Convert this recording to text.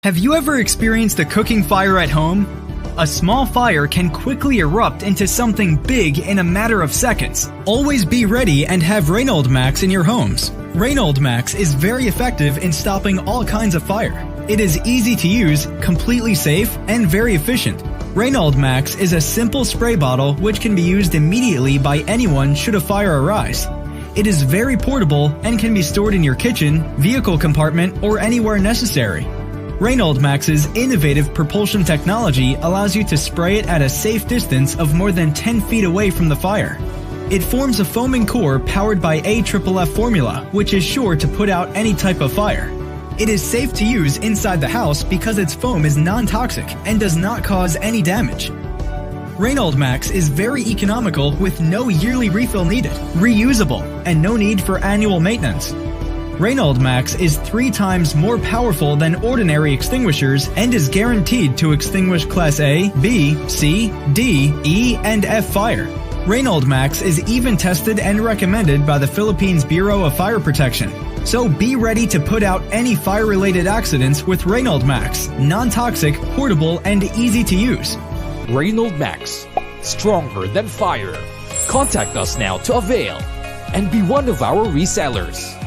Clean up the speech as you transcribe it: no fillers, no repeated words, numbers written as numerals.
Have you ever experienced a cooking fire at home? A small fire can quickly erupt into something big in a matter of seconds. Always be ready and have ReinoldMax in your homes. ReinoldMax is very effective in stopping all kinds of fire. It is easy to use, completely safe, and very efficient. ReinoldMax is a simple spray bottle which can be used immediately by anyone should a fire arise. It is very portable and can be stored in your kitchen, vehicle compartment, or anywhere necessary. ReinoldMax's innovative propulsion technology allows you to spray it at a safe distance of more than 10 feet away from the fire. It forms a foaming core powered by AFFF formula, which is sure to put out any type of fire. It is safe to use inside the house because its foam is non-toxic and does not cause any damage. ReinoldMax is very economical with no yearly refill needed, reusable, and no need for annual maintenance. ReinoldMax is 3 times more powerful than ordinary extinguishers and is guaranteed to extinguish Class A, B, C, D, E, and F fire. ReinoldMax is even tested and recommended by the Philippines Bureau of Fire Protection. So be ready to put out any fire-related accidents with ReinoldMax, non-toxic, portable, and easy to use. ReinoldMax, stronger than fire. Contact us now to avail and be one of our resellers.